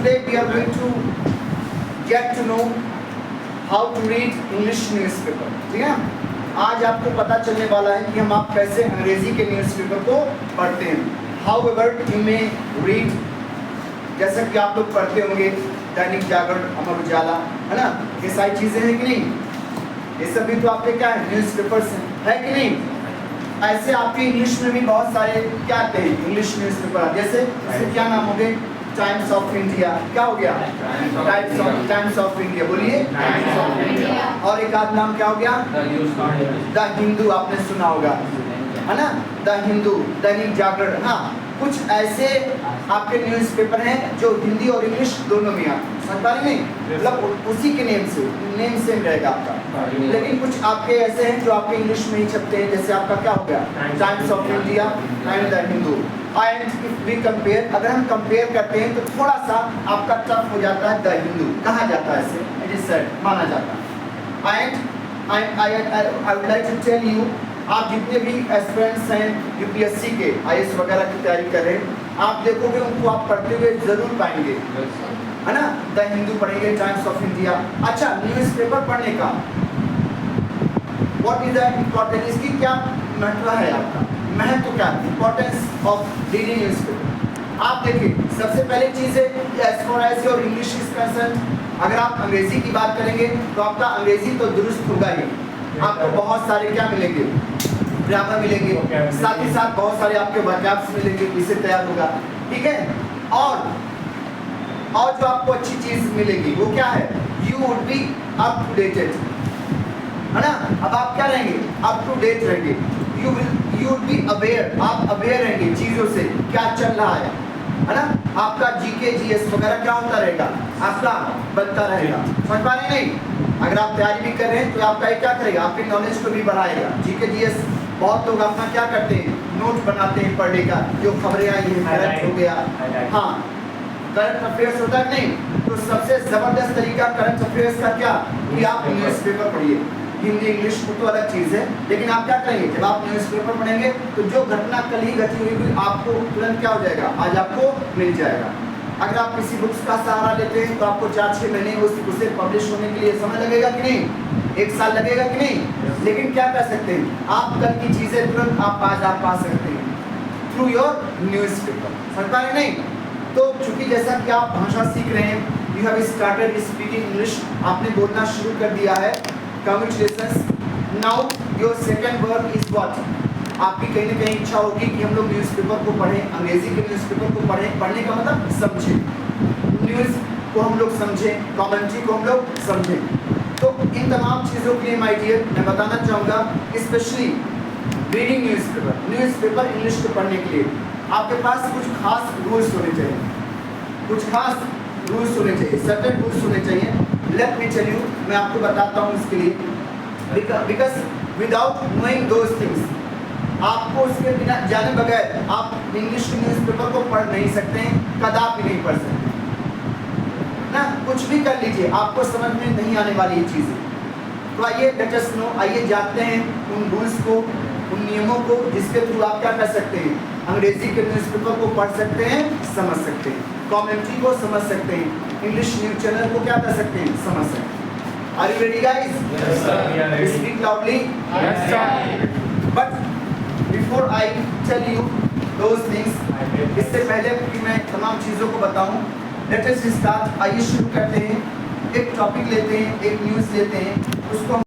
today we are going to get to know how to read English newspaper. ठीक है, आज आपको पता चलने वाला है कि हम आप कैसे अंग्रेजी के न्यूज़पेपर को पढ़ते हैं. However, you may read, जैसा कि आप लोग पढ़ते होंगे दैनिक जागरण, अमर उजाला, है ना, ये सारी चीजें हैं कि नहीं? ये सभी तो आपके क्या है, न्यूज़पेपर्स है कि नहीं? ऐसे आपके इंग्लिश में भी बहुत सारे क्या आते हैं इंग्लिश न्यूज़पेपर, जैसे इसके क्या नाम हो गए? Times of India. क्या हो गया? Times of India. बोलिए. और एक आध नाम क्या हो गया? द हिंदू. आपने सुना होगा, है ना, द हिंदू, दैनिक जागरण. हाँ, कुछ ऐसे आपके न्यूज़पेपर हैं जो हिंदी और इंग्लिश दोनों में आते हैं. समझ पा रहे नहीं? मतलब उसी के नेम सेम रहेगा आपका, लेकिन कुछ आपके ऐसे हैं जो आपके इंग्लिश में ही छपते हैं. जैसे आपका क्या हो गया? Times of India and the Hindu. And if we compare, अगर हम कंपेयर करते हैं तो थोड़ा सा आपका टफ हो जाता है. द हिंदू कहा जाता है, ऐसे इट इज सेड, माना जाता है. And I would like to tell you, आप जितने भी एस्पिरेंट्स हैं यूपीएससी के, आईएएस वगैरह की तैयारी कर रहे हैं, आप देखोगे उनको आप पढ़ते हुए जरूर पाएंगे, है ना. द हिंदू पढ़ेंगे, टाइम्स ऑफ इंडिया. अच्छा, न्यूज़पेपर पढ़ने का व्हाट इज द इम्पोर्टेंस, इसकी क्या महत्व है? आपका महत्व क्या है? Importance of reading newspaper. आप देखिए, सबसे पहले चीज़ है as far as your English is concern, अगर आप अंग्रेजी की बात करेंगे तो आपका अंग्रेजी तो दुरुस्त होगा ही. आपको बहुत सारे क्या मिलेंगे? ग्रामर मिलेंगे, साथ ही साथ बहुत सारे आपके वर्कआउट्स मिलेंगे, इससे तैयार होगा. ठीक है. और जो आपको अच्छी चीज मिलेगी वो क्या है? You would be up to dated, है ना. अब आप क्या रहेंगे? अप टू डेट रहेंगे. यू वुड बी अवेयर, आप अवेयर रहेंगे चीजों से, क्या चल रहा है ना. आपका जीके जीएस वगैरह क्या होता रहेगा? आपका बनता रहेगा. समझ पा रहे नहीं? अगर आप तैयारी भी कर रहे हैं तो आपका क्या करेगा? आपके नॉलेज को भी बढ़ाएगा. जीके जीएस बहुत लोग अपना क्या करते हैं? नोट बनाते हैं पर डे का, जो खबरें आई हैं, करंट हो गया. हाँ, करंट अफेयर्स होता है नहीं, तो सबसे जबरदस्त तरीका करंट अफेयर्स का क्या कि आप न्यूज़पेपर पढ़िए. हिंदी इंग्लिश वो तो अलग चीज़ है, लेकिन आप क्या करेंगे? जब आप न्यूज़पेपर पढ़ेंगे तो जो घटना कल ही घटी हुई आपको तुरंत क्या हो जाएगा? आज आपको मिल जाएगा. अगर आप किसी बुक्स का सहारा लेते हैं तो आपको 4-6 महीने उसे पब्लिश होने के लिए समय लगेगा कि नहीं? 1 साल लगेगा कि नहीं? लेकिन क्या कर सकते हैं आप? कल की चीज़ें तुरंत आप आज आप पा सकते हैं थ्रू योर न्यूज़पेपर. समझ पा रहे नहीं? तो चूंकि जैसा कि आप भाषा सीख रहे हैं, you have started speaking English, आपने बोलना शुरू कर दिया है. Congratulations. Now your second work is what? आपकी कहीं ना कहीं इच्छा होगी कि हम लोग न्यूज़पेपर को पढ़ें, अंग्रेजी के न्यूज़पेपर को पढ़ें. पढ़ने का मतलब समझें, न्यूज़ को हम लोग समझें, कमेंट्री को हम लोग समझें. तो इन तमाम चीज़ों के लिए माय डियर मैं बताना चाहूँगा, स्पेशली रीडिंग न्यूज़पेपर इंग्लिश को पढ़ने के लिए आपके पास कुछ खास रूल्स होने चाहिए. कुछ खास रूल्स होने चाहिए, सर्टेन रूल्स होने चाहिए. लेट मी टेल यू, मैं आपको बताता हूँ इसके लिए. Because without knowing those things, आपको उसके बिना जाने बगैर आप इंग्लिश न्यूज़पेपर को पढ़ नहीं सकते हैं, कदापि नहीं पढ़ सकते ना. कुछ भी कर लीजिए, आपको समझ में नहीं आने वाली ये चीज़ें. तो आइए लेट अस नो, आइए जानते हैं उन रूल्स को, उन नियमों को जिसके थ्रू आप क्या कर सकते हैं? अंग्रेजी के न्यूज़पेपर को पढ़ सकते हैं, समझ सकते हैं, कमेंट्री को समझ सकते हैं, इंग्लिश न्यूज़ चैनल को क्या कर सकते हैं? समझ सकते हैं. Are you ready guys? Yes sir. Speak loudly. Yes sir. But before I tell you those things, इससे पहले कि मैं तमाम चीज़ों को बताऊं, let us start. आइए शुरू करते हैं. एक टॉपिक लेते हैं, एक न्यूज़ लेते हैं, उसको